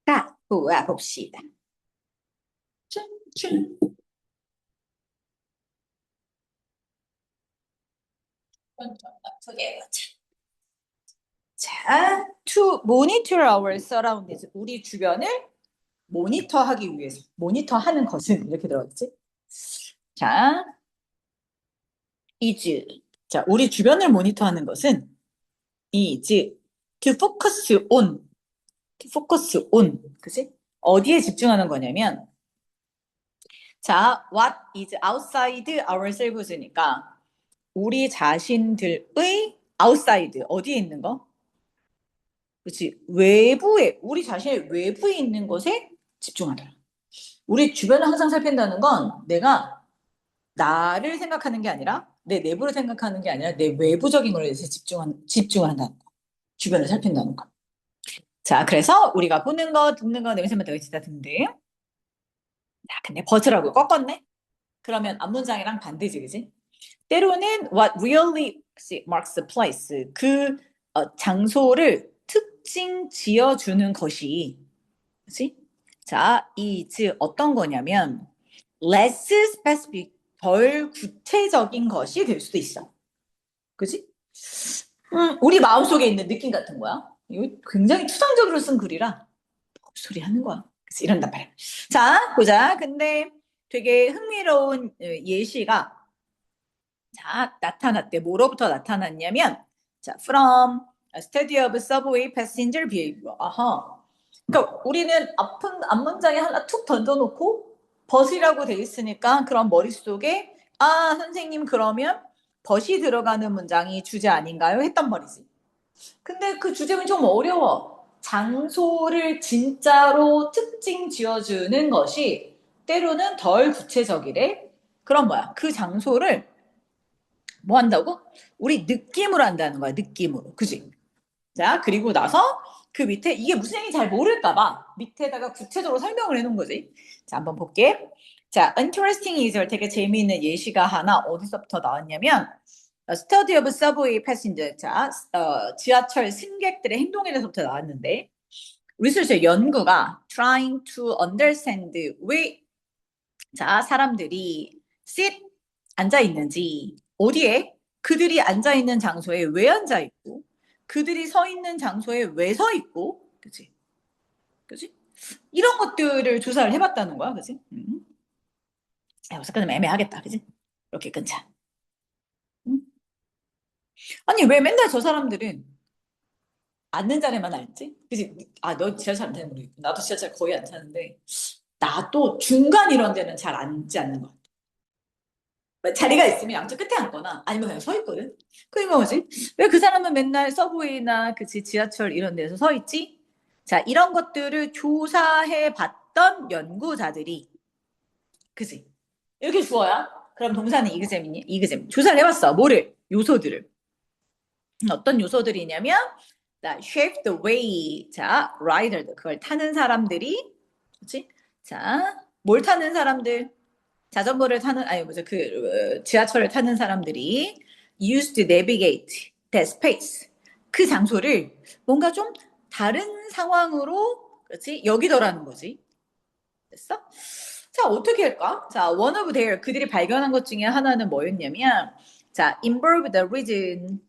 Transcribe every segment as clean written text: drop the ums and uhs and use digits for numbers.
자, 보아봅시다. 쭌쭌. 소개해보자. 자, to monitor our surroundings. 우리 주변을 모니터하기 위해서. 모니터하는 것은 이렇게 들어갔지? 자, is. 자, 우리 주변을 모니터하는 것은 is to focus on. to focus on. 그치? 어디에 집중하는 거냐면, 자, what is outside ourselves니까 우리 자신들의 outside 어디에 있는 거? 그렇지. 외부에 우리 자신의 외부에 있는 것에 집중하더라. 우리 주변을 항상 살핀다는 건 내가 나를 생각하는 게 아니라 내 내부를 생각하는 게 아니라 내 외부적인 거에 대해서 집중한다는 거. 주변을 살핀다는 거. 자, 그래서 우리가 보는 거, 듣는 거, 냄새 맡는 거 진짜 등등. 자, 근데 버즈라고 꺾었네. 그러면 앞문장이랑 반대지, 그지? 때로는 what really marks the place 그 장소를 특징 지어주는 것이 그치? 자, is 어떤 거냐면 less specific 덜 구체적인 것이 될 수도 있어. 그치? 우리 마음속에 있는 느낌 같은 거야. 이거 굉장히 추상적으로 쓴 글이라 소리 하는 거야. 그치? 이런단 말이야. 자, 보자. 근데 되게 흥미로운 예시가 자, 나타났대. 뭐로부터 나타났냐면, 자, from a study of subway passenger behavior. 아하. 그러니까 우리는 앞문장에 하나 툭 던져놓고 벗이라고 돼 있으니까 그런 머릿속에 아, 선생님 그러면 벗이 들어가는 문장이 주제 아닌가요? 했단 말이지. 근데 그 주제는 좀 어려워. 장소를 진짜로 특징 지어주는 것이 때로는 덜 구체적이래. 그럼 뭐야? 그 장소를 뭐 한다고? 우리 느낌으로 한다는 거야, 느낌으로. 그지? 자, 그리고 나서 그 밑에 이게 무슨 얘기인지 잘 모를까봐 밑에다가 구체적으로 설명을 해놓은 거지. 자, 한번 볼게. 자, interesting is 되게 재미있는 예시가 하나 어디서부터 나왔냐면 study of subway passenger. 자, 지하철 승객들의 행동에 대해서부터 나왔는데 리서치 연구가 trying to understand 왜 자, 사람들이 sit 앉아 있는지 어디에 그들이 앉아 있는 장소에 왜 앉아 있고 그들이 서 있는 장소에 왜 서 있고 그치? 그치? 이런 것들을 조사를 해봤다는 거야, 그치? 여기서 끊으면 애매하겠다, 그치? 이렇게 끊자. 아니 왜 맨날 저 사람들은 앉는 자리만 앉지? 그치? 아, 너 지하철 안 타는 거고 나도 지하철 거의 안 타는데 나도 중간 이런 데는 잘 앉지 않는 거. 자리가 있으면 양쪽 끝에 앉거나 아니면 그냥 서 있거든. 그러니까 뭐지? 왜 그 사람은 맨날 서브웨이나 그치 지하철 이런 데서 서 있지? 자, 이런 것들을 조사해 봤던 연구자들이 그치? 이렇게 주어야? 그럼 동사는 이그잼이니? 이그잼. 조사를 해봤어. 뭐를? 요소들을. 어떤 요소들이냐면 자, shape the way. 자, rider 그걸 타는 사람들이 그치? 자, 뭘 타는 사람들? 자전거를 타는 아니 뭐죠 그 지하철을 타는 사람들이 used to navigate that space 그 장소를 뭔가 좀 다른 상황으로 그렇지 여기더라는 거지. 됐어? 자 어떻게 할까? 자 one of their 그들이 발견한 것 중에 하나는 뭐였냐면 자 involve the reason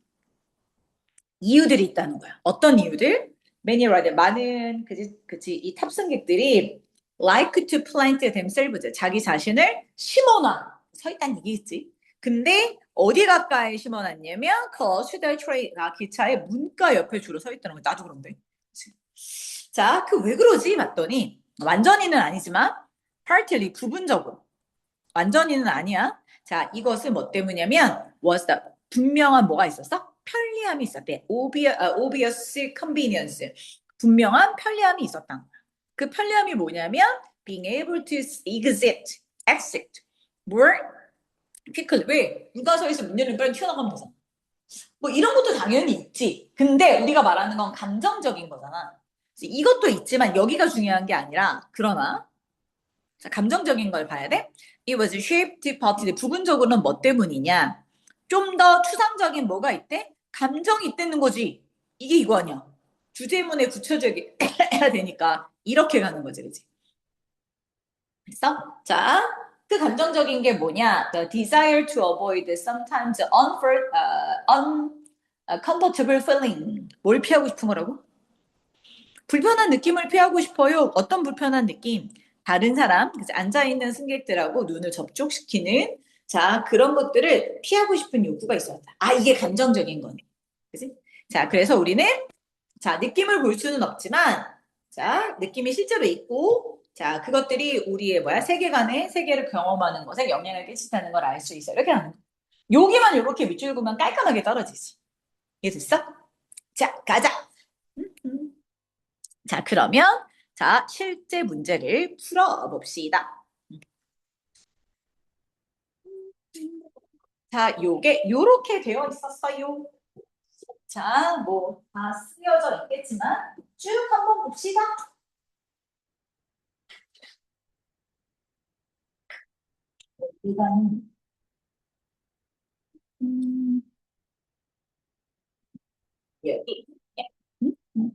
이유들이 있다는 거야. 어떤 이유들? Many rider 많은 그치 이 탑승객들이 like to plant themselves 자기 자신을 심어놔 서 있다는 얘기겠지. 근데 어디 가까이 심어놨냐면 close to the train 기차의 문가 옆에 주로 서 있다는 거 나도 그런데. 그치? 자, 그 왜 그러지? 봤더니 완전히는 아니지만 partly 부분적으로 완전히는 아니야. 자, 이것은 뭐 때문이냐면 was the 분명한 뭐가 있었어? 편리함이 있었대. obvious convenience. 분명한 편리함이 있었다. 그 편리함이 뭐냐면 being able to exit more quickly. 왜? 누가 서 있으면 문 열면 빨리 튀어나가면 되잖아. 뭐 이런 것도 당연히 있지. 근데 우리가 말하는 건 감정적인 거잖아. 이것도 있지만 여기가 중요한 게 아니라 그러나 자, 감정적인 걸 봐야 돼. It was shaped partly. 부분적으로는 뭐 때문이냐? 좀 더 추상적인 뭐가 있대? 감정이 있다는 거지. 이게 이거 아니야. 주제문에 붙여줘야 되니까 이렇게 가는 거지, 그치? 됐어? 자, 그 감정적인 게 뭐냐? The desire to avoid sometimes uncomfortable feeling. 뭘 피하고 싶은 거라고? 불편한 느낌을 피하고 싶어요. 어떤 불편한 느낌? 다른 사람, 앉아있는 승객들하고 눈을 접촉시키는, 자, 그런 것들을 피하고 싶은 욕구가 있었다. 아, 이게 감정적인 거네. 그지? 자, 그래서 우리는, 자, 느낌을 볼 수는 없지만, 자, 느낌이 실제로 있고, 자, 그것들이 우리의 세계관의 세계를 경험하는 것에 영향을 끼친다는 걸 알 수 있어. 이렇게 하는 거. 여기만 이렇게 밑줄 그으면 깔끔하게 떨어지지. 이해됐어? 자, 가자. 음, 음. 자, 그러면 자, 실제 문제를 풀어봅시다. 자, 요렇게 되어 있었어요. 자, 뭐 다 쓰여져 있겠지만 쭉 한번 봅시다. 이거는 음, 여기 음, 음.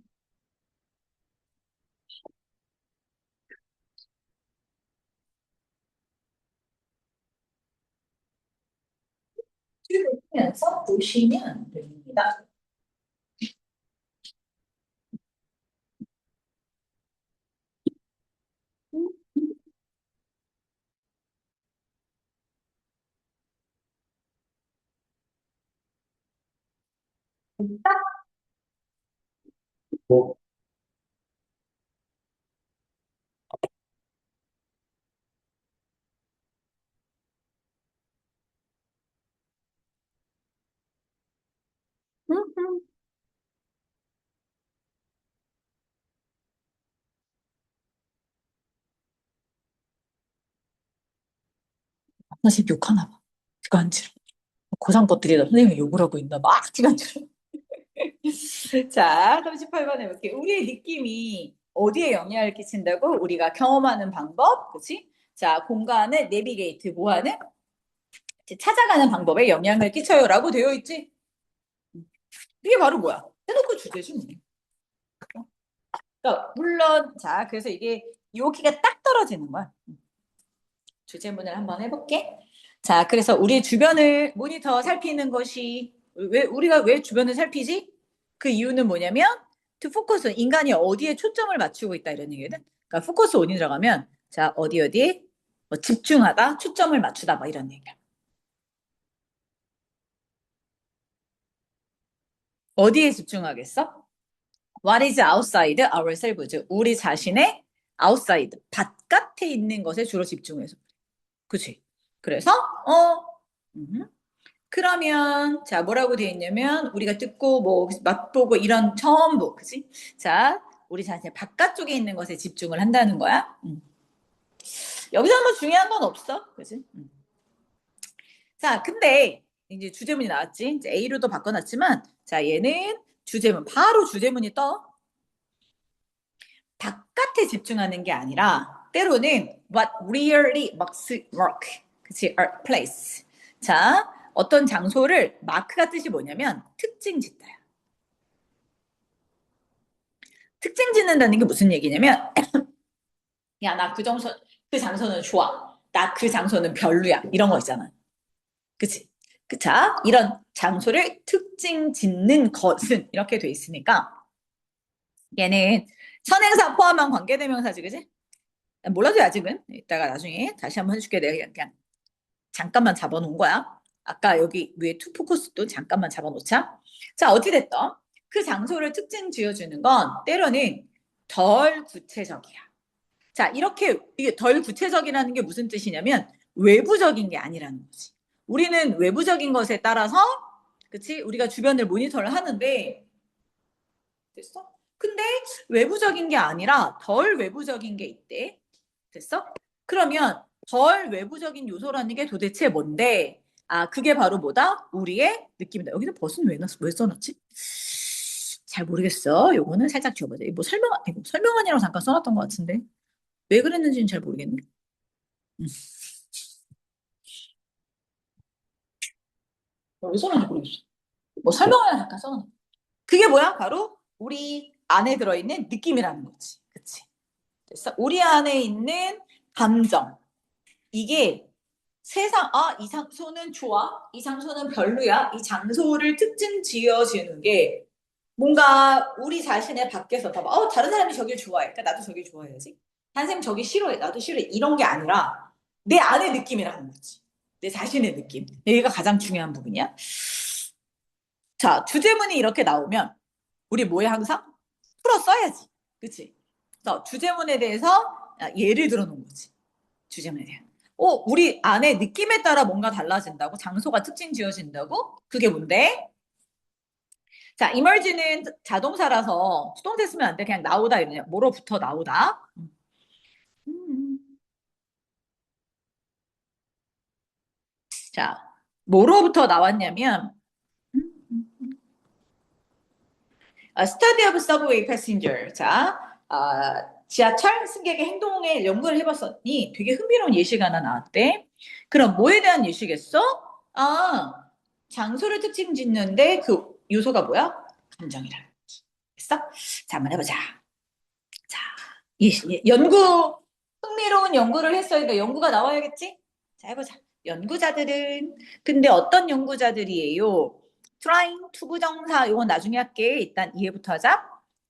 쭉 보면서 보시면 됩니다. 음, 딱 음, 음. 40 욕하나 봐. 기관지로. 고3 것들이 선생님이 욕을 하고 있나 막 기관지로. 자, 38번 해볼게요. 우리의 느낌이 어디에 영향을 끼친다고? 우리가 경험하는 방법, 그치? 자, 공간을 내비게이트, 뭐하는? 이제 찾아가는 방법에 영향을 끼쳐요라고 되어 있지? 이게 바로 뭐야? 해놓고 주제지, 뭐. 그러니까 물론, 자, 그래서 이게 여기가 딱 떨어지는 거야. 주제문을 한번 해볼게. 자, 그래서 우리 주변을 모니터 살피는 것이 우리가 왜 주변을 살피지? 그 이유는 뭐냐면 to focus 인간이 어디에 초점을 맞추고 있다 이런 얘기거든. 그러니까 focus on이 들어가면 자, 어디에 뭐 집중하다, 초점을 맞추다 뭐 이런 얘기야. 어디에 집중하겠어? What is outside ourselves? 우리 자신의 outside 바깥에 있는 것에 주로 집중해서. 그치? 그래서 음. 그러면 자 뭐라고 되어 있냐면 우리가 듣고 뭐 맛보고 이런 전부 그지? 자 우리 자신의 바깥쪽에 있는 것에 집중을 한다는 거야. 여기서 뭐 중요한 건 없어, 그지? 자 근데 이제 주제문이 나왔지. 이제 A로도 바꿔놨지만 자 얘는 주제문 바로 주제문이 떠. 바깥에 집중하는 게 아니라 때로는 what really makes work, 그치? A place. 자 어떤 장소를 마크가 뜻이 뭐냐면 특징 짓다야. 특징 짓는다는 게 무슨 얘기냐면, 야, 나 그 장소는 좋아. 나 그 장소는 별로야. 이런 거 있잖아. 그치? 자, 이런 장소를 특징 짓는 것은 이렇게 돼 있으니까, 얘는 선행사 포함한 관계대명사지, 그치? 몰라도 돼, 아직은. 이따가 나중에 다시 한번 해줄게. 내가 그냥 잠깐만 잡아놓은 거야. 아까 여기 위에 투 포커스도 잠깐만 잡아놓자. 자, 어찌됐든 그 장소를 특징 지어주는 건 때로는 덜 구체적이야. 자, 이렇게 이게 덜 구체적이라는 게 무슨 뜻이냐면 외부적인 게 아니라는 거지. 우리는 외부적인 것에 따라서 그치? 우리가 주변을 모니터를 하는데 됐어? 근데 외부적인 게 아니라 덜 외부적인 게 있대. 됐어? 그러면 덜 외부적인 요소라는 게 도대체 뭔데? 아, 그게 바로 뭐다? 우리의 느낌이다. 여기는 벗은 왜 써놨지? 잘 모르겠어. 요거는 살짝 지워보자. 이거 설명안이라고 잠깐 써놨던 것 같은데. 왜 그랬는지는 잘 모르겠네. 음. 왜 써놨는지 모르겠어. 뭐 설명을 잠깐 써놨 그게 뭐야? 바로 우리 안에 들어있는 느낌이라는 거지. 그치? 됐어? 우리 안에 있는 감정. 이게 이 장소는 좋아, 이 장소는 별로야, 이 장소를 특징 지어주는 게 뭔가 우리 자신의 밖에서 봐봐. 다른 사람이 저길 좋아해. 그러니까 나도 저길 좋아해야지. 다른 사람이 저기 싫어해. 나도 싫어해. 이런 게 아니라 내 안의 느낌이라는 거지. 내 자신의 느낌. 여기가 가장 중요한 부분이야. 자, 주제문이 이렇게 나오면 우리 뭐에 항상 풀어 써야지. 그치? 그래서 주제문에 대해서 예를 들어 놓은 거지. 주제문에 대한. 우리 안에 느낌에 따라 뭔가 달라진다고? 장소가 특징 지어진다고? 그게 뭔데? 자, emerge는 자동사라서 수동태 쓰면 안 돼. 그냥 나오다 이러냐. 뭐로부터 나오다. 자, 뭐로부터 나왔냐면 study of subway passenger. 자, 지하철 승객의 행동에 연구를 해봤더니 되게 흥미로운 예시가 하나 나왔대. 그럼 뭐에 대한 예시겠어? 장소를 특징 짓는데 그 요소가 뭐야? 감정이라. 됐어? 자, 한번 해보자. 자, 흥미로운 연구를 했으니까 연구가 나와야겠지? 자, 해보자. 연구자들은, 근데 어떤 연구자들이에요? trying, 투부정사, 이건 나중에 할게. 일단 이해부터 하자.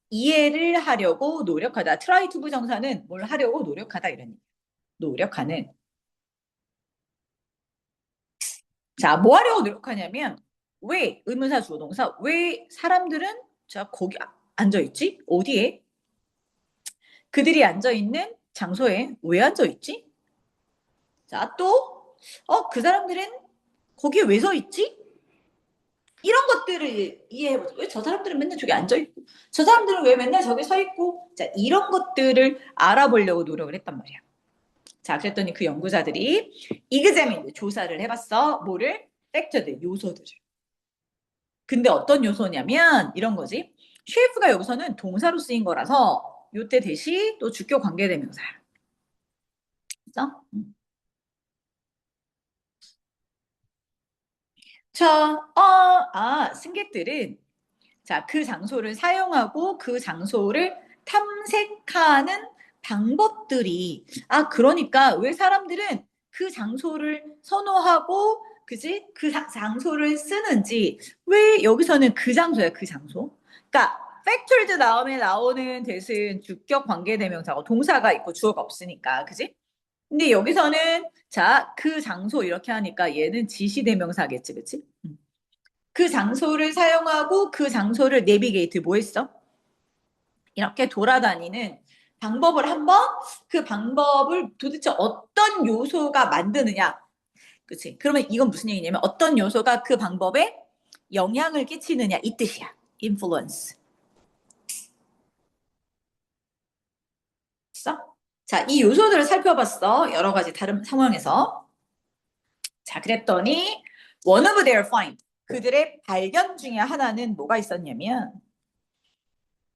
이해를 하려고 노력하다. try 투부정사는 뭘 하려고 노력하다, 이런 얘기. 노력하는. 자, 뭐 하려고 노력하냐면, 왜, 의문사 주어동사, 왜 사람들은, 자, 거기 앉아있지? 어디에? 그들이 앉아있는 장소에 왜 앉아있지? 자, 또, 그 사람들은 거기에 왜 서 있지? 이런 것들을 이해해보자. 왜 저 사람들은 맨날 저기 앉아있고, 저 사람들은 왜 맨날 저기 서 있고, 자, 이런 것들을 알아보려고 노력을 했단 말이야. 자, 그랬더니 그 연구자들이 examine, 조사를 해봤어. 뭐를? 팩터들, 요소들을. 근데 어떤 요소냐면, 이런 거지. 쉐이프가 여기서는 동사로 쓰인 거라서, 요때 대시 또 주격 관계대명사야. 그죠? 자, 승객들은 자, 그 장소를 사용하고 그 장소를 탐색하는 방법들이 그러니까 왜 사람들은 그 장소를 선호하고 그지? 그 장소를 쓰는지 왜 여기서는 그 장소야, 그 장소? 그러니까 factored 다음에 나오는 대신 주격 관계대명사고 동사가 있고 주어가 없으니까, 그지? 근데 여기서는 자, 그 장소 이렇게 하니까 얘는 지시대명사겠지, 그치? 그 장소를 사용하고 그 장소를 내비게이트 뭐 했어? 이렇게 돌아다니는 방법을 한번 그 방법을 도대체 어떤 요소가 만드느냐. 그치? 그러면 이건 무슨 얘기냐면 어떤 요소가 그 방법에 영향을 끼치느냐 이 뜻이야. influence. 됐어? 자, 이 요소들을 살펴봤어. 여러 가지 다른 상황에서. 자, 그랬더니 one of their find. 그들의 발견 중에 하나는 뭐가 있었냐면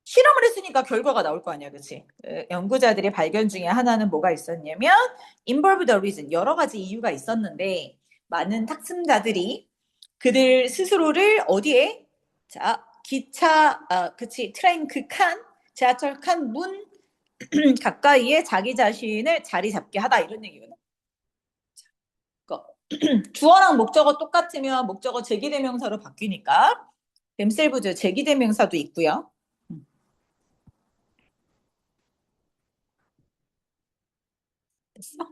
실험을 했으니까 결과가 나올 거 아니야, 그치? 연구자들의 발견 중에 하나는 뭐가 있었냐면 involved reason, 여러 가지 이유가 있었는데 많은 탁승자들이 그들 스스로를 어디에? 자, 기차, 그치, 트레인 그 칸, 지하철 칸 문 가까이에 자기 자신을 자리 잡게 하다 이런 얘기거든. 주어랑 목적어 똑같으면 목적어 제기대명사로 바뀌니까 themselves 제기대명사도 있고요. 됐어?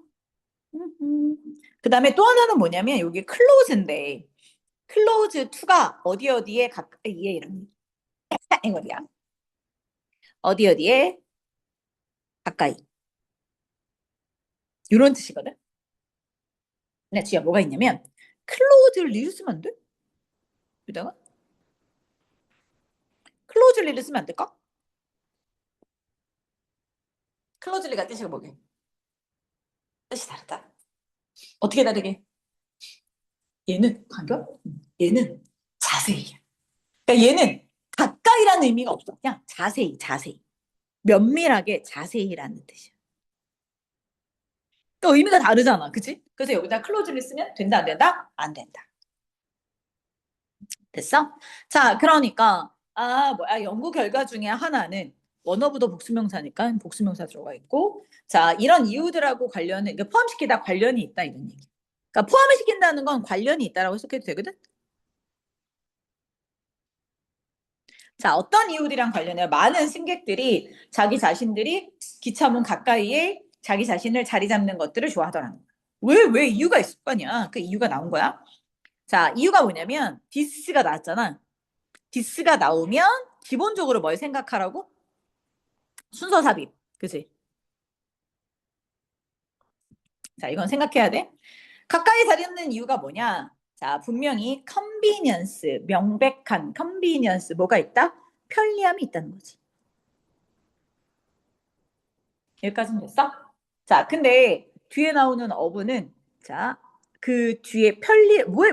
그 다음에 또 하나는 뭐냐면 여기 클로즈인데 클로즈 투가 어디 어디에 가까이에 이런 이거야. 어디 어디에 가까이 이런 뜻이거든. 근데 지금 뭐가 있냐면 클로즈를 리를 쓰면 안 돼? 여기다가 클로즈 리를 쓰면 안 될까? 클로즈 리가 뜻이 뭐게? 뜻이 다르다. 어떻게 다르게? 얘는 간격? 얘는 자세히. 그러니까 얘는 가까이라는 의미가 없어. 그냥 자세히, 자세히. 면밀하게 자세히라는 뜻이야. 또 의미가 다르잖아. 그치? 그래서 여기다 클로즈를 쓰면 된다, 안 된다? 안 된다. 됐어? 자, 그러니까, 연구 결과 중에 하나는 원어브도 복수명사니까 복수명사 들어가 있고. 자, 이런 이유들하고 관련은, 그러니까 포함시키다 관련이 있다, 이런 얘기. 그러니까 포함을 시킨다는 건 관련이 있다라고 해석해도 되거든? 자, 어떤 이유들이랑 관련해요? 많은 승객들이 자기 자신들이 기차문 가까이에 자기 자신을 자리 잡는 것들을 좋아하더라는 거야. 왜 이유가 있을 거냐? 그 이유가 나온 거야. 자, 이유가 뭐냐면 디스가 나왔잖아. 디스가 나오면 기본적으로 뭘 생각하라고? 순서 삽입. 그치? 자, 이건 생각해야 돼. 가까이 자리 잡는 이유가 뭐냐? 자, 분명히 컨비니언스, 명백한 컨비니언스 뭐가 있다? 편리함이 있다는 거지. 여기까지는 됐어? 자, 근데 뒤에 나오는 어부는 자, 그 뒤에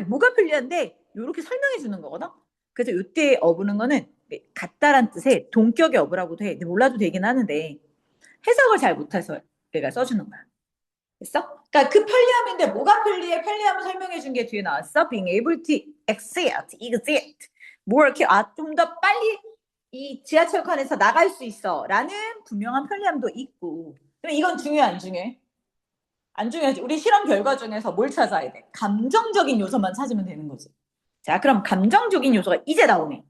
뭐가 편리한데 이렇게 설명해 주는 거거든. 그래서 이때 어부는 거는 같다란 뜻의 동격의 어부라고도 해. 근데 몰라도 되긴 하는데 해석을 잘 못해서 내가 써주는 거야. 됐어? 그러니까 그 편리함인데 뭐가 편리해? 편리함을 설명해 준 게 뒤에 나왔어. Being able to exit. 뭐 이렇게 좀 더 빨리 이 지하철칸에서 나갈 수 있어라는 분명한 편리함도 있고. 그럼 이건 중요해 안 중요해? 안 중요하지. 우리 실험 결과 중에서 뭘 찾아야 돼? 감정적인 요소만 찾으면 되는 거지. 자, 그럼 감정적인 요소가 이제 나오네.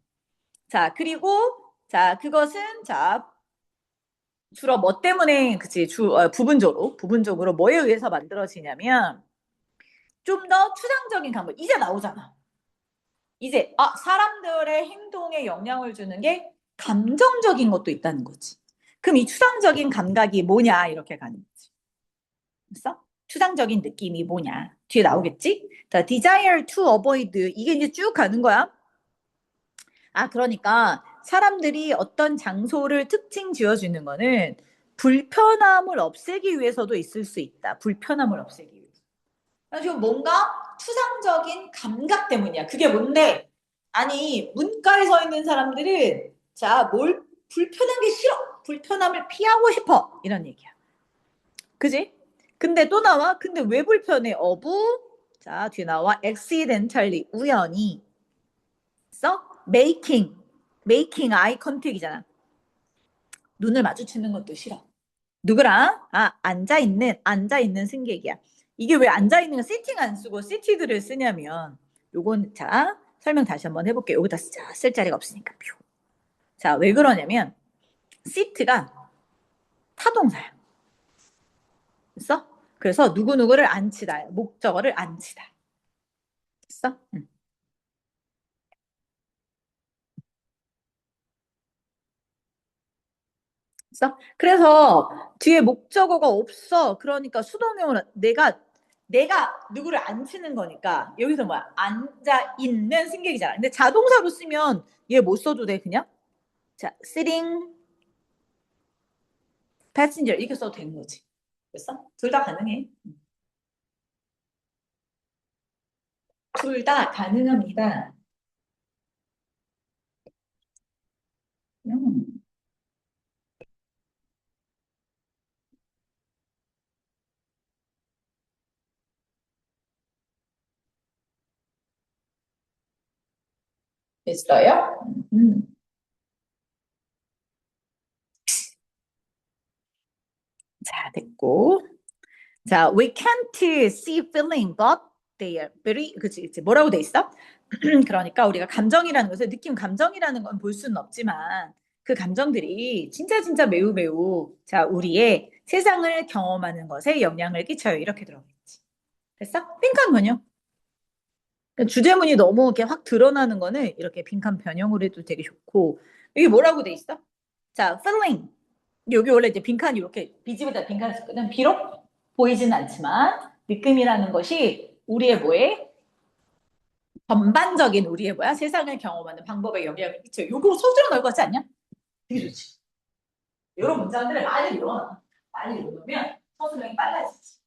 자, 그리고 자, 그것은 자, 주로 뭐 때문에 그치 부분적으로 뭐에 의해서 만들어지냐면 좀 더 추상적인 감각 이제 나오잖아. 이제 사람들의 행동에 영향을 주는 게 감정적인 것도 있다는 거지. 그럼 이 추상적인 감각이 뭐냐 이렇게 가는 거지. 됐어? 추상적인 느낌이 뭐냐 뒤에 나오겠지? 자, desire to avoid 이게 이제 쭉 가는 거야. 그러니까 사람들이 어떤 장소를 특징 지어주는 거는 불편함을 없애기 위해서도 있을 수 있다. 불편함을 없애기 위해서. 지금 뭔가 추상적인 감각 때문이야. 그게 뭔데? 아니, 문과에 서 있는 사람들은 자, 뭘 불편한 게 싫어. 불편함을 피하고 싶어. 이런 얘기야. 그지? 근데 또 나와. 근데 왜 불편해? 어부. 자, 뒤에 나와. accidentally 우연히. 써? making eye contact이잖아. 눈을 마주치는 것도 싫어. 누구랑? 앉아있는 승객이야. 이게 왜 앉아있는 시팅 안 쓰고 시티드를 쓰냐면, 요건, 자, 설명 다시 한번 해볼게요. 여기다 쓸 자리가 없으니까. 표. 자, 왜 그러냐면, 시트가 타동사야. 됐어? 그래서 누구누구를 앉히다. 목적어를 앉히다. 됐어? 응. 됐어? 그래서 뒤에 목적어가 없어. 그러니까 수동형으로 내가 누구를 앉히는 거니까 여기서 뭐야? 앉아 있는 승객이잖아. 근데 자동사로 쓰면 얘 못 써도 돼 그냥. 자, sitting passenger 이렇게 써도 되는 거지. 됐어? 둘 다 가능해. 둘 다 가능합니다. 음, 됐어요? 자, 됐고. 자, we can't see feeling, but they are very, 그치. 뭐라고 돼 있어? 그러니까 우리가 감정이라는 것을, 감정이라는 건 볼 수는 없지만, 그 감정들이 진짜 매우, 자, 우리의 세상을 경험하는 것에 영향을 끼쳐요. 이렇게 들어가겠지. 됐어? 빈칸 번역. 그러니까 주제문이 너무 이렇게 확 드러나는 거는 이렇게 빈칸 변형으로 해도 되게 좋고, 이게 뭐라고 돼 있어? 자, feeling. 여기 원래 이제 빈칸이 이렇게 비집에다 빈칸을 썼거든. 비록 보이지는 않지만 느낌이라는 것이 우리의 뭐에 전반적인 우리의 뭐야 세상을 경험하는 방법에 영향을 끼쳐. 요거 서술어 넣을 것 같지 않냐? 되게 좋지. 이런 문장들을 많이 외워놔. 많이 외우면 서술형이 빨라지지.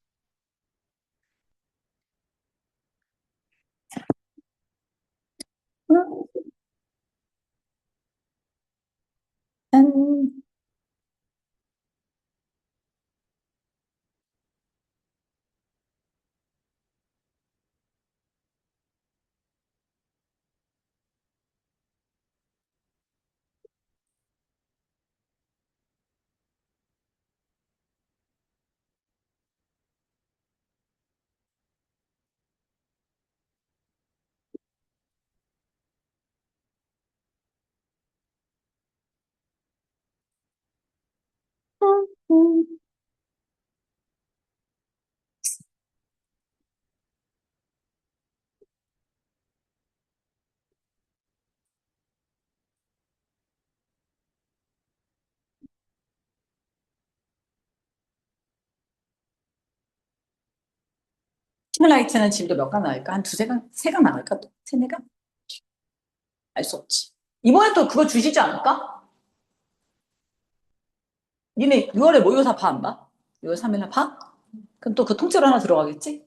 음, 스물라이트는 진도 몇 강 나갈까? 한 두세 강, 세 강 나갈까? 또? 세네 강? 알 수 없지. 이번에 또 그거 주시지 않을까? 니네 6월에 모의고사 봐, 안 봐? 6월 3일날 봐? 그럼 또 그 통째로 하나 들어가겠지?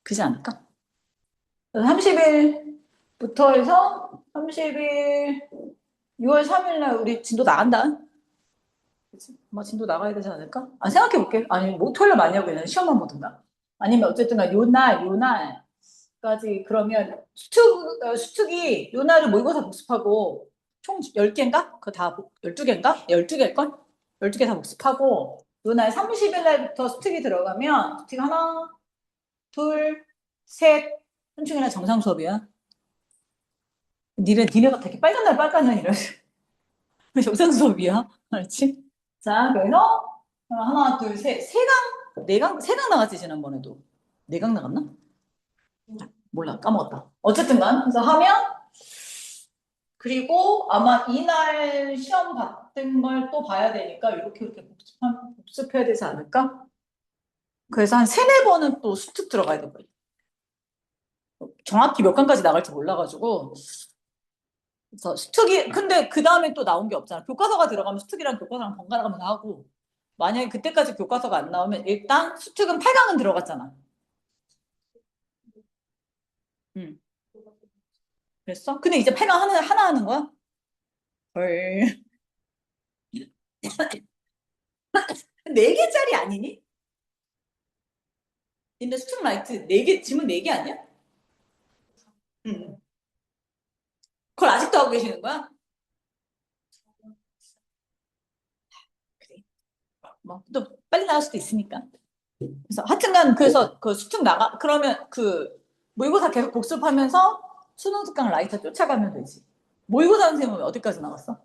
그지 않을까? 30일부터 해서 30일, 6월 3일날 우리 진도 나간다. 그치? 아마 진도 나가야 되지 않을까? 아, 생각해볼게. 아니, 뭐 토요일 많이 하고 그냥 시험만 보든가. 아니면 어쨌든 요날까지 그러면 수특이 요날을 모의고사 복습하고 총 10개인가? 그거 다 12개인가? 12개일걸? 12개 다 복습하고 요날 30일 날부터 수특이 들어가면 수특 하나, 둘, 셋, 현충이랑 정상 수업이야. 니네가 되게 빨간 날 이래. 정상 수업이야. 알지? 자, 그래서 하나, 둘, 셋, 세 강, 네 강, 세 강 나갔지 지난번에도. 네 강 나갔나? 몰라, 까먹었다. 어쨌든 간, 그래서 하면, 그리고 아마 이날 시험 봤던 걸 또 봐야 되니까 이렇게 복습해야 되지 않을까? 그래서 한 세네 번은 또 수특 들어가야 될 거야. 정확히 몇 강까지 나갈지 몰라가지고. 그래서 수특이, 근데 그 다음에 또 나온 게 없잖아. 교과서가 들어가면 수특이랑 교과서랑 번갈아 가면서 하고, 만약에 그때까지 교과서가 안 나오면 일단 수특은 8강은 들어갔잖아. 응. 그랬어? 근데 이제 8강 하나 하는 거야? 헐. 4개짜리 아니니? 근데 수특 라이트 4개, 지문 4개 아니야? 응. 그걸 아직도 하고 계시는 거야? 그래. 뭐, 또 빨리 나갈 수도 있으니까. 그래서 하여튼간, 그래서 그 수특 그러면 그 모의고사 계속 복습하면서 수능 특강 라이트 쫓아가면 되지. 모의고사 선생님은 어디까지 나갔어?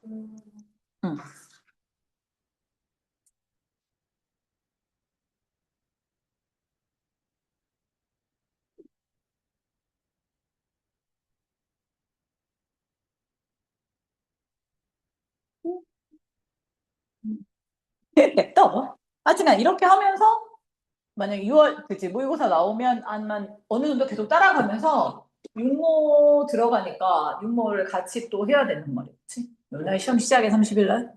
응. 됐다. 하여튼간 이렇게 하면서 만약 6월 그치 모의고사 나오면 아니면 어느 정도 계속 따라가면서 육모 들어가니까 육모를 같이 또 해야 되는 말이지. 날 시험 시작해 30일 날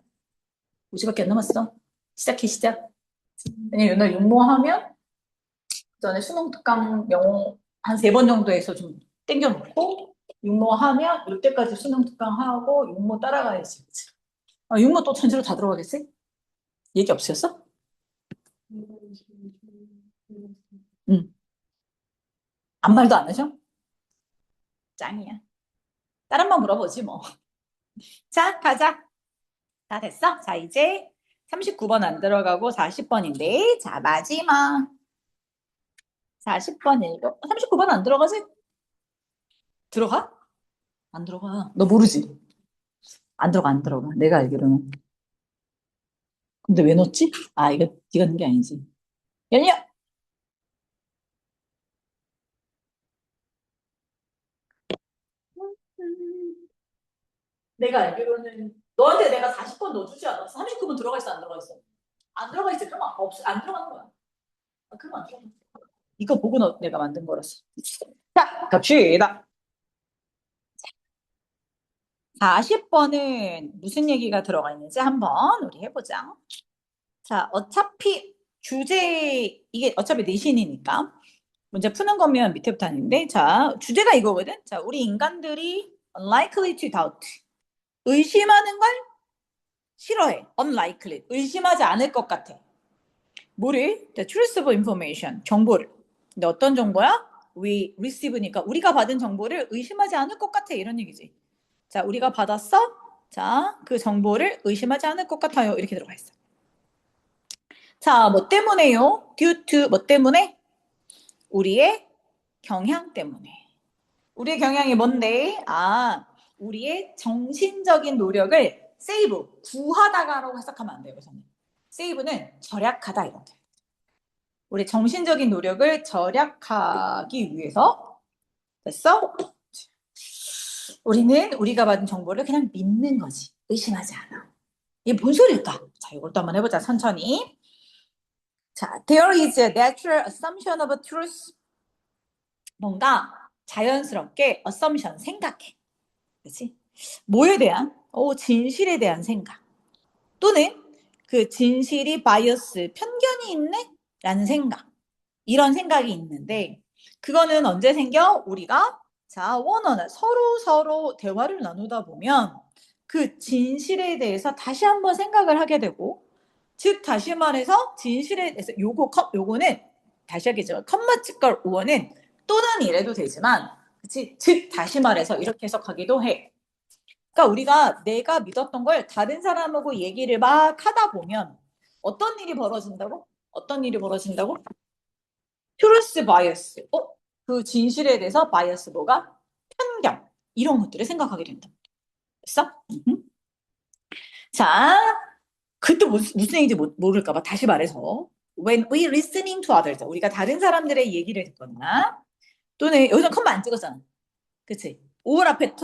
5시밖에 안 남았어. 시작해 시작. 왜냐면 날 육모하면 그전에 수능 특강 영어 한 3번 정도 해서 좀 땡겨놓고 육모하면 이때까지 수능 특강 하고 육모 따라가야지. 그치? 아, 육모 또 전체로 다 들어가겠지? 얘기 없으셨어? 응. 아무 말도 안 하셔? 짱이야. 다른 만 물어보지 뭐. 자, 가자. 다 됐어? 자, 이제 39번 안 들어가고 40번인데, 자, 마지막 40번 읽어. 39번 안 들어가지? 들어가? 안 들어가. 너 모르지? 안 들어가, 안 들어가. 내가 알기로는. 근데 왜 넣었지? 아, 이거 네가 넣은 게 아니지. 연희야! 내가 알기로는 너한테 내가 40번 넣어주지 않았어? 39번 들어가 있어, 안 들어가 있어? 안 들어가 있어. 그럼 안 들어가는 거야. 아, 그럼 안 들어가. 이거 보고 내가 만든 거라서. 자, 갑시다. 40번은 무슨 얘기가 들어가 있는지 한번 우리 해보자. 자, 어차피 이게 어차피 내신이니까 문제 푸는 거면 밑에부터 하는데, 자, 주제가 이거거든? 자, 우리 인간들이 unlikely to doubt. 의심하는 걸 싫어해. unlikely. 의심하지 않을 것 같아. 뭐를? The truth of information. 정보를. 근데 어떤 정보야? We receive니까 우리가 받은 정보를 의심하지 않을 것 같아. 이런 얘기지. 자, 우리가 받았어? 자, 그 정보를 의심하지 않을 것 같아요. 이렇게 들어가 있어. 자, 뭐 때문에요? due to 뭐 때문에? 우리의 경향 때문에. 우리의 경향이 뭔데? 아, 우리의 정신적인 노력을 save, 구하다가라고 해석하면 안 돼요. 여기서는. save는 절약하다 이렇게. 우리 정신적인 노력을 절약하기 위해서 됐어? 우리는 우리가 받은 정보를 그냥 믿는 거지. 의심하지 않아. 이게 뭔 소리일까? 자, 이것도 한번 해보자. 천천히. 자, there is a natural assumption of truth. 뭔가 자연스럽게 assumption, 생각해. 그렇지? 뭐에 대한? 진실에 대한 생각. 또는 그 진실이 바이어스, 편견이 있네? 라는 생각. 이런 생각이 있는데 그거는 언제 생겨? 우리가 원어는 서로 대화를 나누다 보면 그 진실에 대해서 다시 한번 생각을 하게 되고 즉 다시 말해서 진실에 대해서 요거는 다시 하겠지만 컴마치컬 우어는 또는 이래도 되지만 그치? 즉 다시 말해서 이렇게 해석하기도 해. 그러니까 우리가 내가 믿었던 걸 다른 사람하고 얘기를 막 하다 보면 어떤 일이 벌어진다고? 어떤 일이 벌어진다고? 트루스 바이어스. 그 진실에 대해서 바이어스 뭐가? 편견. 이런 것들을 생각하게 된다. 됐어? 자, 그때 무슨 얘기인지 모를까봐 다시 말해서 when we listening to others 우리가 다른 사람들의 얘기를 듣거나 또는 여기서 컴마 안 찍었잖아. 그치? 5월 앞에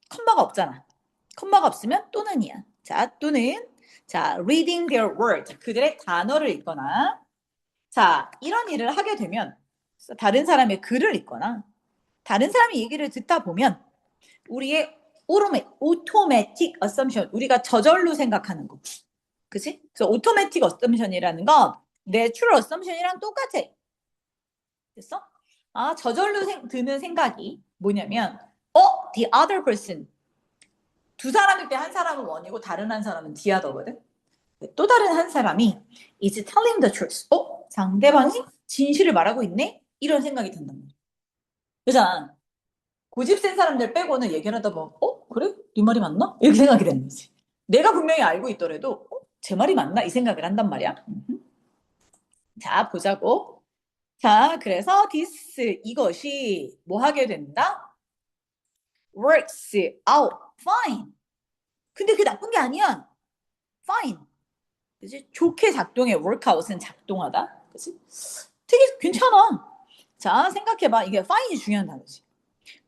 컴마가 없잖아. 컴마가 없으면 또는이야. 자, 또는 자, reading their word 그들의 단어를 읽거나 자, 이런 일을 하게 되면 다른 사람의 글을 읽거나 다른 사람의 얘기를 듣다 보면 우리의 오토매틱 어썸션 우리가 저절로 생각하는 거. 그치? 그래서 오토매틱 어썸션이라는 건 내추럴 어썸션이랑 똑같아. 됐어? 저절로 드는 생각이 뭐냐면 the other person 두 사람일 때 한 사람은 원이고 다른 한 사람은 디아더거든. 또 다른 한 사람이 is telling the truth. 상대방이 진실을 말하고 있네? 이런 생각이 든단 말이야. 그잖아. 고집 센 사람들 빼고는 얘기를 하다 보면 그래? 네 말이 맞나? 이렇게 생각이 되는 거지. 내가 분명히 알고 있더라도 제 말이 맞나? 이 생각을 한단 말이야. 자, 보자고. 자, 그래서 this 이것이 뭐 하게 된다? works out fine. 근데 그게 나쁜 게 아니야. fine. 그치? 좋게 작동해. workout은 작동하다. 그치? 되게 괜찮아. 자, 생각해봐. 이게 fine이 중요한 단어지.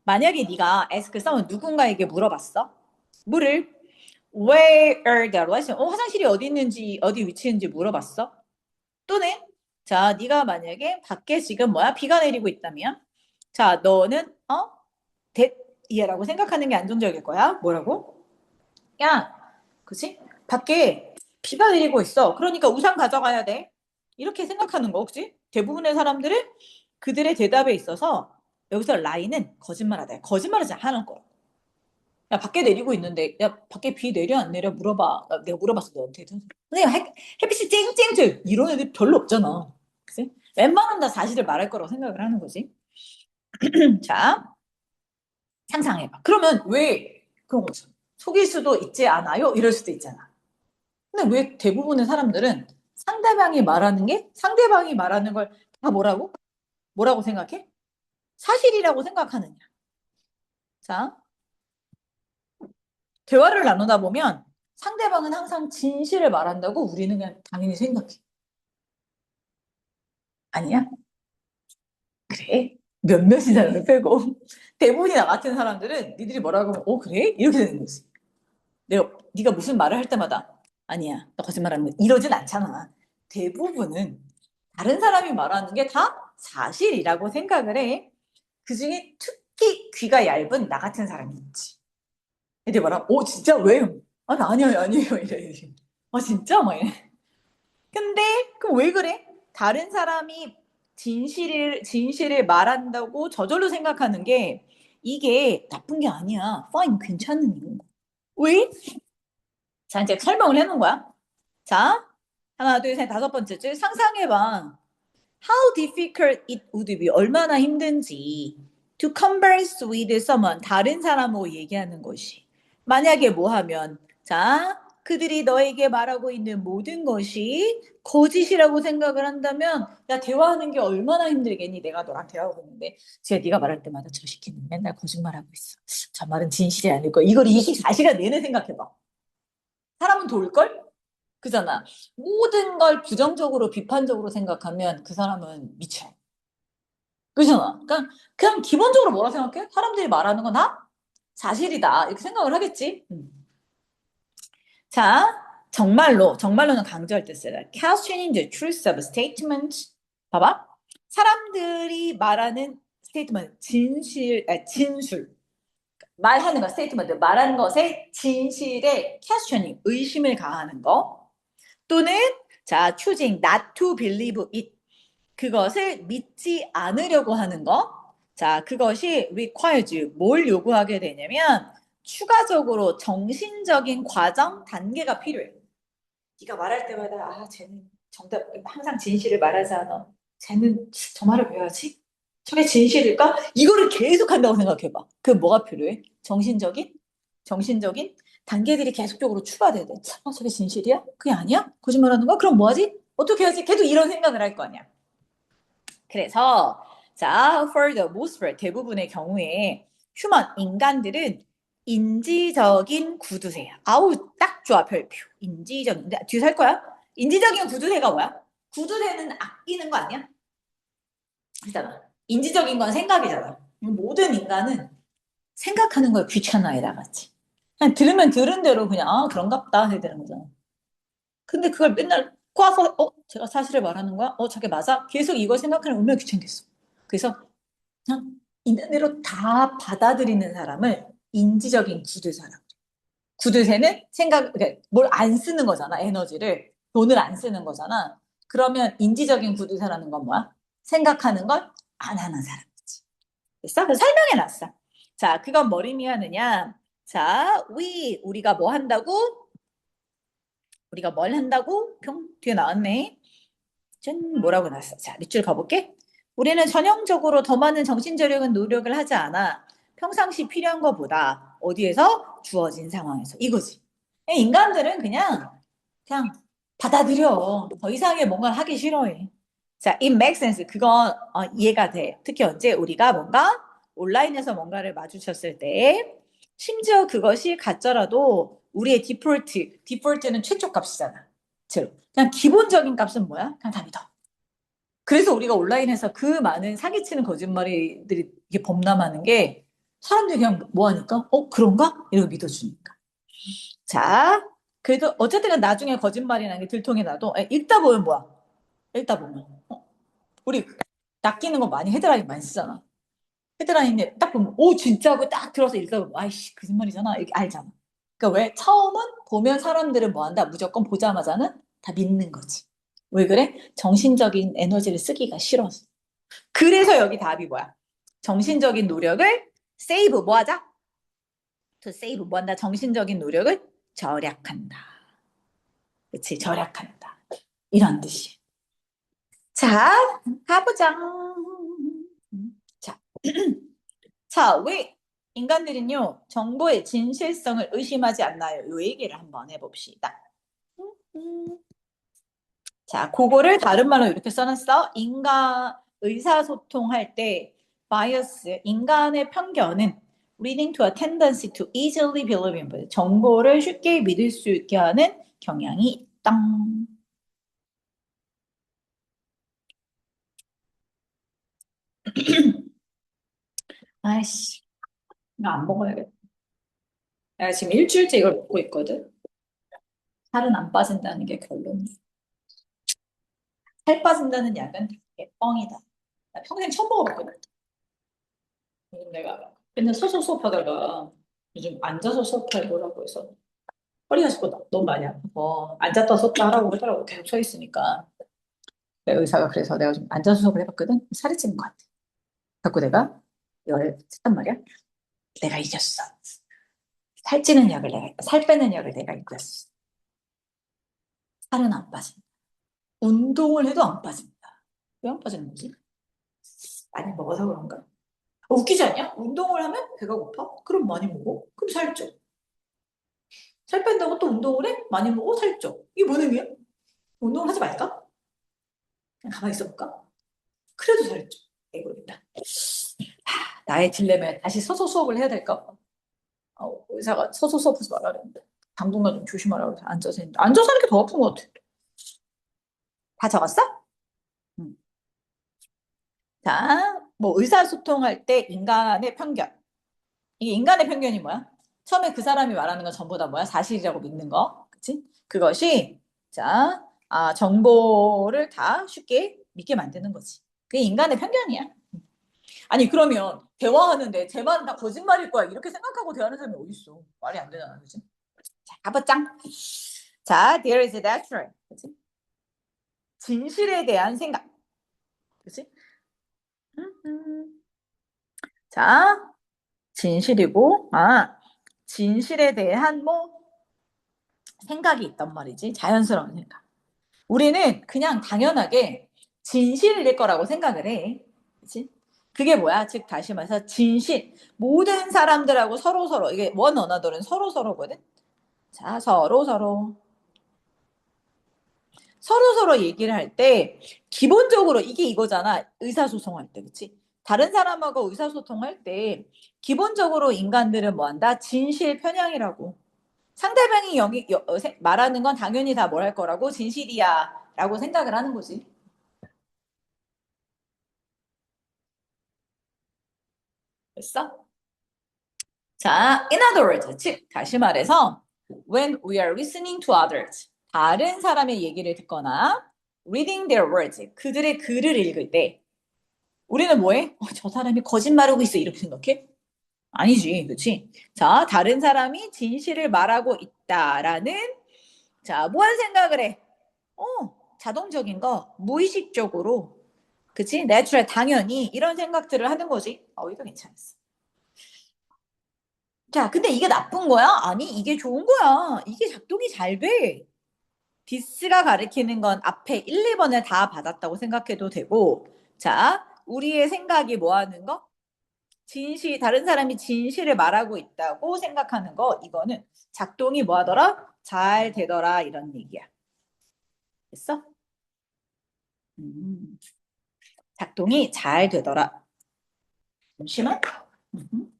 만약에 네가 ask someone 누군가에게 물어봤어. 물을 where the restroom 화장실이 어디 있는지 어디 위치인지 물어봤어. 또는 자 네가 만약에 밖에 지금 비가 내리고 있다면 자 너는 that이라고 생각하는 게 안정적일 거야. 뭐라고? 야, 그치? 밖에 비가 내리고 있어. 그러니까 우산 가져가야 돼. 이렇게 생각하는 거, 그치? 대부분의 사람들은 그들의 대답에 있어서 여기서 라인은 거짓말하다. 거짓말하지 않은 거. 야, 밖에 내리고 있는데, 야, 밖에 비 내려 안 내려 물어봐. 내가 물어봤어, 너한테. 선생님, 햇빛이 쨍쨍쨍 이런 애들 별로 없잖아. 그치? 웬만하면 다 사실을 말할 거라고 생각을 하는 거지. 자, 상상해봐. 그러면 왜 그런 거죠? 속일 수도 있지 않아요? 이럴 수도 있잖아. 근데 왜 대부분의 사람들은 상대방이 말하는 걸 다 뭐라고? 뭐라고 생각해? 사실이라고 생각하느냐? 자, 대화를 나누다 보면 상대방은 항상 진실을 말한다고 우리는 그냥 당연히 생각해. 아니야? 그래? 몇몇이 사람을 빼고 대부분이 나 같은 사람들은 니들이 뭐라고 하면 그래? 이렇게 되는 거지. 네가 무슨 말을 할 때마다 아니야, 너 거짓말하는 거 이러진 않잖아. 대부분은 다른 사람이 말하는 게 다 사실이라고 생각을 해. 그중에 특히 귀가 얇은 나 같은 사람이 있지. 애들 말하 진짜 왜? 아니, 아니에요 이래. 진짜? 막 이래. 근데 그럼 왜 그래? 다른 사람이 진실을 말한다고 저절로 생각하는 게 이게 나쁜 게 아니야. fine, 괜찮은 이유. 왜? 자, 이제 설명을 해놓은 거야. 자, 하나, 둘, 셋, 다섯 번째 줄 상상해봐. How difficult it would be. 얼마나 힘든지. To converse with someone. 다른 사람하고 얘기하는 것이. 만약에 뭐 하면, 자, 그들이 너에게 말하고 있는 모든 것이 거짓이라고 생각을 한다면, 야, 대화하는 게 얼마나 힘들겠니? 내가 너랑 대화하고 있는데, 네가 말할 때마다 저 새끼는 맨날 거짓말하고 있어. 저 말은 진실이 아닐 거야. 이걸 24시간 내내 생각해봐. 사람은 도울걸? 그잖아. 모든 걸 부정적으로, 비판적으로 생각하면 그 사람은 미쳐. 그잖아. 그냥 기본적으로 뭐라 생각해? 사람들이 말하는 건 다 사실이다. 이렇게 생각을 하겠지. 자, 정말로는 강조할 때 써요. Questioning the truth of a statement. 봐봐. 사람들이 말하는 스테이트먼트, 진술. 말하는 거, 스테이트먼트, 말하는 것의 진실에 questioning, 의심을 가하는 거. 또는, 자, choosing not to believe it. 그것을 믿지 않으려고 하는 거. 자, 그것이 requires, 뭘 요구하게 되냐면, 추가적으로 정신적인 과정, 단계가 필요해. 네가 말할 때마다 쟤는 정답 항상 진실을 말하지 않아. 쟤는 저 말을 왜 하지? 저게 진실일까? 이거를 계속 한다고 생각해봐. 그 뭐가 필요해? 정신적인 단계들이 계속적으로 추가돼야 돼. 저게 진실이야? 그게 아니야? 거짓말하는 거야? 그럼 뭐하지? 어떻게 하지? 계속 이런 생각을 할 거 아니야. 그래서 자, for the most part 대부분의 경우에 인간들은 인지적인 구두쇠야. 아우 딱 좋아 별표. 인지적인 뒤에 살 거야? 인지적인 구두쇠가 뭐야? 구두쇠는 아끼는 거 아니야? 있잖아. 인지적인 건 생각이잖아. 모든 인간은 생각하는 걸 귀찮아해 나갔지. 그냥 들으면 들은 대로 그냥 그런가 보다 해야 되는 거잖아. 근데 그걸 맨날 꽈서 제가 사실을 말하는 거야? 저게 맞아? 계속 이걸 생각하면 얼마나 귀찮겠어. 그래서 그냥 있는 대로 다 받아들이는 사람을 인지적인 구두쇠라. 구두쇠는 그러니까 뭘 안 쓰는 거잖아. 에너지를. 돈을 안 쓰는 거잖아. 그러면 인지적인 구두쇠라는 건 뭐야? 생각하는 걸 안 하는 사람이지. 됐어? 그래서 설명해 놨어. 자, 그건 뭘 의미하느냐? 자, 우리가 뭐 한다고? 우리가 뭘 한다고? 평 뒤에 나왔네. 짠, 뭐라고 나왔어? 자, 밑줄 가볼게. 우리는 전형적으로 더 많은 정신적인 노력을 하지 않아. 평상시 필요한 것보다 어디에서? 주어진 상황에서. 이거지. 인간들은 그냥 받아들여. 더 이상의 뭔가를 하기 싫어해. 자, it makes sense. 그건 이해가 돼. 특히 언제 우리가 뭔가 온라인에서 뭔가를 마주쳤을 때 심지어 그것이 가짜라도 우리의 디폴트는 최초 값이잖아. 즉, 그냥 기본적인 값은 뭐야? 그냥 다 믿어. 그래서 우리가 온라인에서 그 많은 사기치는 거짓말이들이 이게 범람하는 게 사람들이 그냥 뭐 하니까? 그런가? 이러고 믿어주니까. 자, 그래도 어쨌든 나중에 거짓말이라는 게 들통이 나도 읽다 보면 뭐야? 읽다 보면. 우리 낚이는 거 많이 헤드라인 많이 쓰잖아. 헤드라인에 딱 보면 오 진짜고 딱 들어서 읽다 보면 아이씨 거짓말이잖아. 이렇게 알잖아. 그러니까 왜? 처음은 보면 사람들은 뭐 한다? 무조건 보자마자는 다 믿는 거지. 왜 그래? 정신적인 에너지를 쓰기가 싫어서. 그래서 여기 답이 뭐야? 정신적인 노력을 세이브 뭐 하자? to save 뭐 한다? 정신적인 노력을 절약한다. 그치? 절약한다. 이런 뜻이에요. 자, 가보자. 자, 자, 왜 인간들은요, 정보의 진실성을 의심하지 않나요? 요 얘기를 한번 해봅시다. 자, 그거를 다른 말로 이렇게 써놨어. 인간 의사소통할 때 bias, 인간의 편견은 leading to a tendency to easily believe in, 정보를 쉽게 믿을 수 있게 하는 경향이 있다. 아이씨, 이거 안 먹어야겠다. 내가 지금 일주일째 이걸 먹고 있거든. 살은 안 빠진다는 게 결론이야. 살 빠진다는 약은 되게 뻥이다. 나 평생 처음 먹어봤거든. 요즘 내가 맨날 서서 수업하다가 요즘 앉아서 수업해보라고 해서 허리가 자꾸 너무 많이 아파서 앉았다 섰다 하라고 하더라고. 계속 서 있으니까. 내 의사가 그래서 내가 좀 앉아서 수업을 해봤거든. 살이 찌는 것 같아. 자꾸 내가 이걸 했단 말이야. 내가 이겼어. 살 빼는 약을 내가 이겼어. 살은 안 빠진다. 운동을 해도 안 빠진다. 왜 안 빠지는 거지? 많이 먹어서 그런가? 웃기지 않냐? 운동을 하면 배가 고파? 그럼 많이 먹어. 그럼 살쪄. 살 뺀다고 또 운동을 해? 많이 먹어? 살쪄. 이게 뭔 의미야? 운동을 하지 말까? 그냥 가만히 있어볼까? 그래도 살쪄. 모르겠다. 나의 딜레마에 다시 서서 수업을 해야 될까 봐. 의사가 서서 수업하지 말라는데. 당분간 좀 조심하라고 그래서 앉아서 했는데 앉아서 하는 게 더 아픈 것 같아. 다 적었어? 음. 자, 뭐 의사소통할 때 인간의 편견. 이게 인간의 편견이 뭐야? 처음에 그 사람이 말하는 건 전부 다 뭐야? 사실이라고 믿는 거. 그치? 그것이, 자, 정보를 다 쉽게 믿게 만드는 거지. 그게 인간의 편견이야. 아니, 그러면 대화하는데 제 말은 다 거짓말일 거야. 이렇게 생각하고 대하는 사람이 어딨어. 말이 안 되잖아. 그치? 자, 가보짱. 자, there is that right. 그치? 진실에 대한 생각. 그치? 음. 자, 진실이고, 진실에 대한 뭐 생각이 있단 말이지. 자연스러운 생각. 우리는 그냥 당연하게 진실일 거라고 생각을 해. 그치? 그게 뭐야? 즉, 다시 말해서 진실. 모든 사람들하고 서로서로, 이게 원 어나더는 서로서로거든? 자, 서로서로. 서로서로 얘기를 할 때, 기본적으로 이게 이거잖아. 의사소통할 때, 그치? 다른 사람하고 의사소통할 때, 기본적으로 인간들은 뭐 한다? 진실 편향이라고. 상대방이 말하는 건 당연히 다 뭘 할 거라고? 진실이야. 라고 생각을 하는 거지. 됐어? 자, in other words, 즉, 다시 말해서, when we are listening to others, 다른 사람의 얘기를 듣거나, reading their words, 그들의 글을 읽을 때, 우리는 뭐해? 저 사람이 거짓말하고 있어. 이렇게 생각해? 아니지, 그치? 자, 다른 사람이 진실을 말하고 있다라는, 자, 무한 생각을 해. 자동적인 거, 무의식적으로, 그치? 내추럴, 당연히, 이런 생각들을 하는 거지. 이거 괜찮았어. 자, 근데 이게 나쁜 거야? 아니, 이게 좋은 거야. 이게 작동이 잘 돼. 디스가 가리키는 건 앞에 1, 2번을 다 받았다고 생각해도 되고, 자, 우리의 생각이 뭐 하는 거? 다른 사람이 진실을 말하고 있다고 생각하는 거, 이거는 작동이 뭐 하더라? 잘 되더라, 이런 얘기야. 됐어? 음, 작동이 잘 되더라. 잠시만. 음,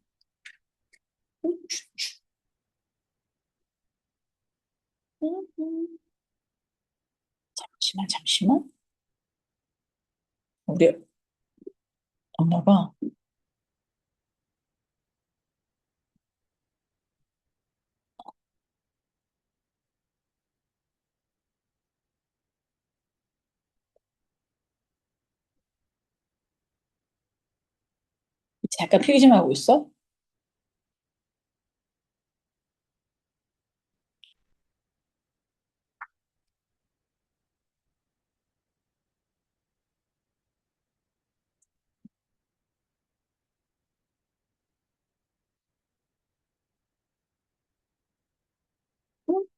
잠시만. 우리 엄마가 잠깐 필기심하고 있어?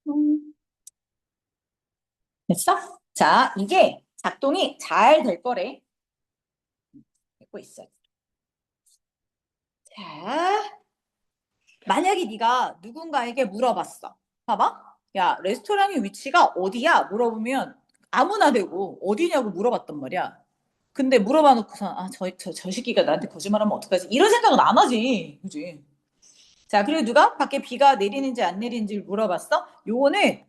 음. 됐어? 자, 이게 작동이 잘 될 거래. 되고 있어. 자, 만약에 네가 누군가에게 물어봤어. 봐봐. 야, 레스토랑의 위치가 어디야? 물어보면 아무나 되고 어디냐고 물어봤단 말이야. 근데 물어봐 놓고서 저 시기가 나한테 거짓말하면 어떡하지? 이런 생각은 안 하지. 그지? 자, 그리고 누가 밖에 비가 내리는지 안 내리는지 물어봤어? 요거는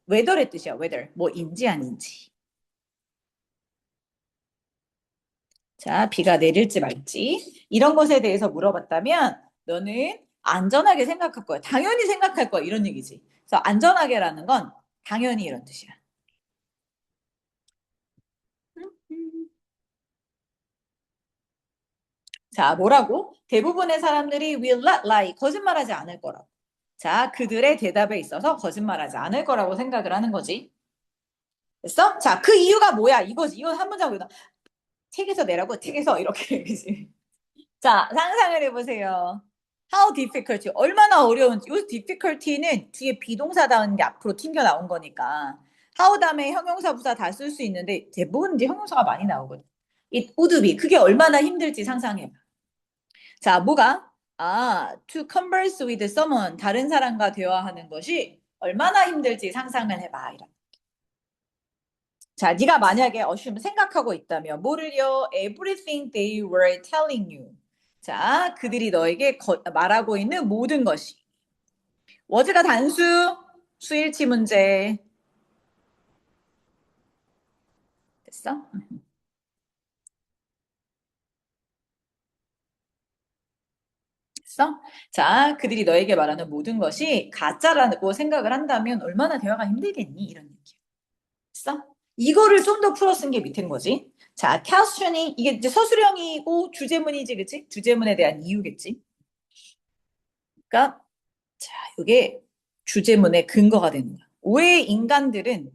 웨더의 뜻이야. 웨더. 뭐인지 아닌지. 자, 비가 내릴지 말지. 이런 것에 대해서 물어봤다면 너는 안전하게 생각할 거야. 당연히 생각할 거야. 이런 얘기지. 그래서 안전하게라는 건 당연히 이런 뜻이야. 자, 뭐라고? 대부분의 사람들이 will not lie. 거짓말하지 않을 거라고. 자, 그들의 대답에 있어서 거짓말하지 않을 거라고 생각을 하는 거지. 됐어? 자, 그 이유가 뭐야? 이거지. 이건 한 문장으로 책에서 내라고 책에서 이렇게 얘기지. 자, 상상을 해보세요. How difficult. 얼마나 어려운지. 이 difficulty는 뒤에 비동사 다운 게 앞으로 튕겨 나온 거니까. how 다음에 형용사 부사 다 쓸 수 있는데 대부분 이제 형용사가 많이 나오거든. It would be. 그게 얼마나 힘들지 상상해봐. 자, 뭐가? to converse with someone. 다른 사람과 대화하는 것이 얼마나 힘들지 상상을 해봐. 이런. 자, 네가 만약에 생각하고 있다면 뭐를요? Everything they were telling you. 자, 그들이 너에게 말하고 있는 모든 것이. 워즈가 단수. 수일치 문제. 됐어? 됐어? 자, 그들이 너에게 말하는 모든 것이 가짜라고 생각을 한다면 얼마나 대화가 힘들겠니? 이런 얘기야. 됐어? 이거를 좀 더 풀어 쓴 게 밑인 거지. 자, 퀘스천이 이게 이제 서술형이고 주제문이지, 그치? 주제문에 대한 이유겠지. 그러니까 자, 이게 주제문의 근거가 되는 거야. 왜 인간들은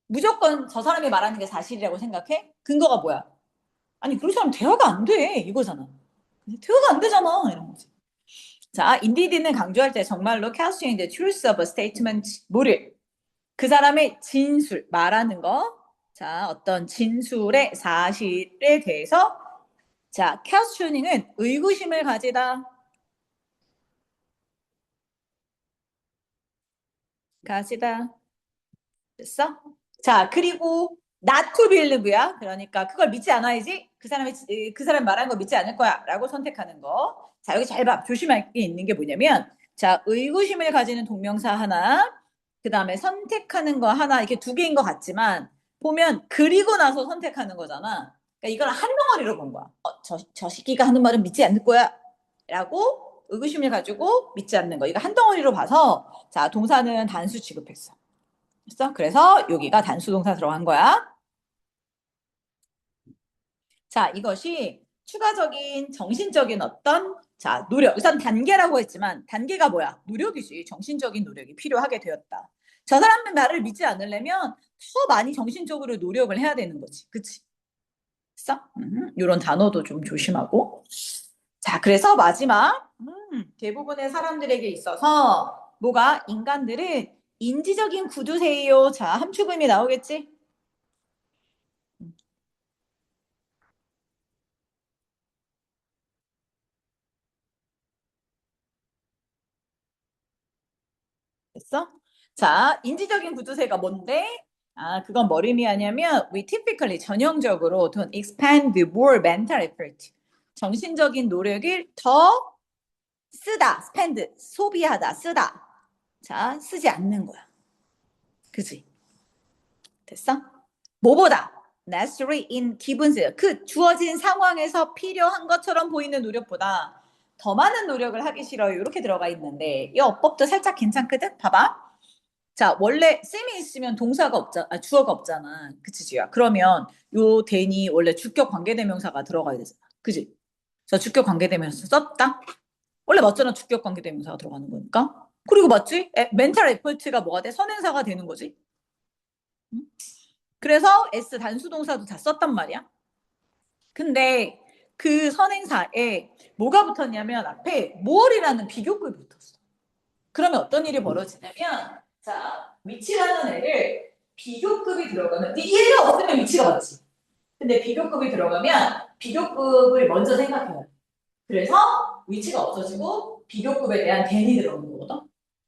무조건 저 사람이 말하는 게 사실이라고 생각해? 근거가 뭐야? 아니, 그렇지 않으면 대화가 안 돼. 이거잖아. 대화가 안 되잖아. 이런 거지. 자, indeed는 강조할 때 정말로 capturing the truth of a statement 뭐를? 그 사람의 진술, 말하는 거. 자, 어떤 진술의 사실에 대해서 자, questioning은 의구심을 가지다. 됐어? 자, 그리고 not to believe야. 그러니까 그걸 믿지 않아야지. 그 사람 말하는 거 믿지 않을 거야라고 선택하는 거. 자, 여기 잘 봐. 조심할 게 있는 게 뭐냐면 자, 의구심을 가지는 동명사 하나, 그다음에 선택하는 거 하나 이렇게 두 개인 것 같지만 보면 그리고 나서 선택하는 거잖아. 그러니까 이걸 한 덩어리로 본 거야. 저 새끼가 하는 말은 믿지 않을 거야. 라고 의구심을 가지고 믿지 않는 거. 이거 한 덩어리로 봐서 자, 동사는 단수 취급했어. 됐어? 그래서 여기가 단수동사 들어간 거야. 자, 이것이 추가적인 정신적인 어떤 자, 노력. 우선 단계라고 했지만 단계가 뭐야? 노력이지. 정신적인 노력이 필요하게 되었다. 저 사람의 말을 믿지 않으려면 더 많이 정신적으로 노력을 해야 되는 거지. 그치? 됐어? 이런 단어도 좀 조심하고. 자, 그래서 마지막 대부분의 사람들에게 있어서 뭐가 인간들은 인지적인 구두쇠예요. 자, 함축음이 나오겠지? 됐어? 자, 인지적인 구두쇠가 뭔데? 아, 그건 뭘 의미하냐면 we typically 전형적으로 don't expend more mental effort. 정신적인 노력을 더 쓰다, spend, 소비하다, 쓰다. 자, 쓰지 않는 거야. 그지? 됐어? 뭐보다? necessary in 기분세. 그 주어진 상황에서 필요한 것처럼 보이는 노력보다 더 많은 노력을 하기 싫어요. 이렇게 들어가 있는데 이 어법도 살짝 괜찮거든? 봐봐. 자, 원래 쌤이 있으면 동사가 없잖아, 주어가 없잖아. 그치, 지야. 그러면 요 대니 원래 주격 관계대명사가 들어가야 되잖아. 그치? 자, 주격 관계대명사 썼다? 원래 맞잖아, 주격 관계대명사가 들어가는 거니까. 그리고 맞지? 멘탈 에포트가 뭐가 돼? 선행사가 되는 거지. 응? 그래서 S 단수동사도 다 썼단 말이야. 근데 그 선행사에 뭐가 붙었냐면 앞에 more이라는 비교급이 붙었어. 그러면 어떤 일이 벌어지냐면 자, 위치라는 애를 비교급이 들어가면 얘가 없으면 위치가 맞지. 근데 비교급이 들어가면 비교급을 먼저 생각해요. 그래서 위치가 없어지고 비교급에 대한 대이 들어오는 거거든.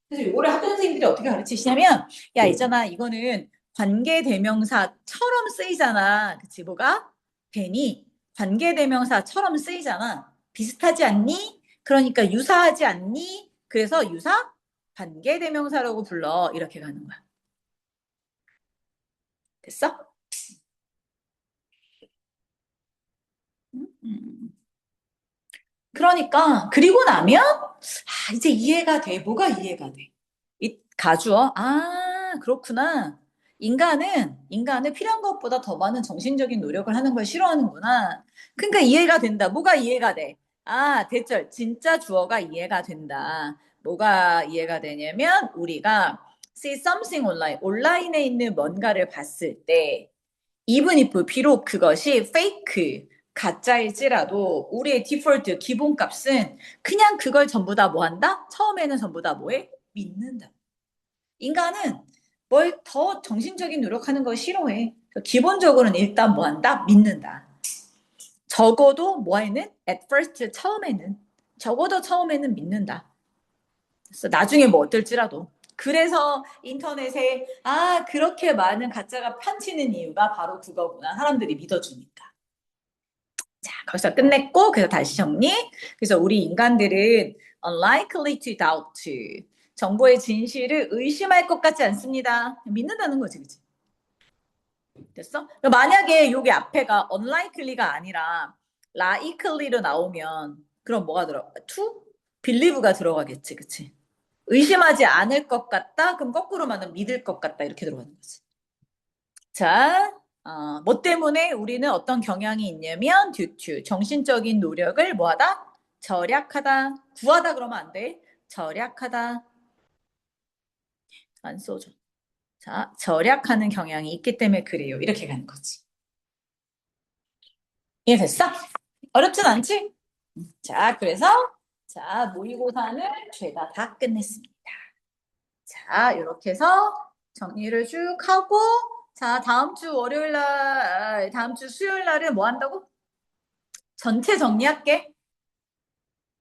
그래서 요거를 학교 선생님들이 어떻게 가르치시냐면 야, 있잖아. 이거는 관계대명사처럼 쓰이잖아. 그치? 뭐가? 대니 관계대명사처럼 쓰이잖아. 비슷하지 않니? 그러니까 유사하지 않니? 그래서 유사 관계대명사라고 불러. 이렇게 가는 거야. 됐어? 음. 그러니까 그리고 나면 이제 이해가 돼. 뭐가 이해가 돼? 이 가주어. 아, 그렇구나. 인간은 필요한 것보다 더 많은 정신적인 노력을 하는 걸 싫어하는구나. 그러니까 이해가 된다. 뭐가 이해가 돼? 아, 대절. 진짜 주어가 이해가 된다. 뭐가 이해가 되냐면 우리가 see something online, 온라인에 있는 뭔가를 봤을 때 even if 비록 그것이 fake 가짜일지라도 우리의 디폴트 기본값은 그냥 그걸 전부 다 뭐 한다? 처음에는 전부 다 뭐해? 믿는다. 인간은 뭘 더 정신적인 노력하는 걸 싫어해. 기본적으로는 일단 뭐 한다? 믿는다. 적어도 뭐에는? at first 처음에는 적어도 처음에는 믿는다. 그래서 나중에 뭐 어떨지라도. 그래서 인터넷에 그렇게 많은 가짜가 판치는 이유가 바로 그거구나. 사람들이 믿어주니까. 자, 거기서 끝냈고, 그래서 다시 정리. 그래서 우리 인간들은 unlikely to doubt. 정보의 진실을 의심할 것 같지 않습니다. 믿는다는 거지, 그치? 됐어? 만약에 여기 앞에가 unlikely가 아니라 likely로 나오면 그럼 뭐가 들어가? to? believe가 들어가겠지, 그치? 의심하지 않을 것 같다? 그럼 거꾸로만은 믿을 것 같다. 이렇게 들어가는 거지. 자, 뭐 때문에 우리는 어떤 경향이 있냐면 due to 정신적인 노력을 뭐하다? 절약하다. 구하다 그러면 안 돼. 절약하다. 안 써줘. 자, 절약하는 경향이 있기 때문에 그래요. 이렇게 가는 거지. 이해됐어? 어렵진 않지? 자, 그래서 자, 모의고사는 죄다 다 끝냈습니다. 자, 이렇게 해서 정리를 쭉 하고 자, 다음 주 월요일 날, 다음 주 수요일 날은 뭐 한다고? 전체 정리할게.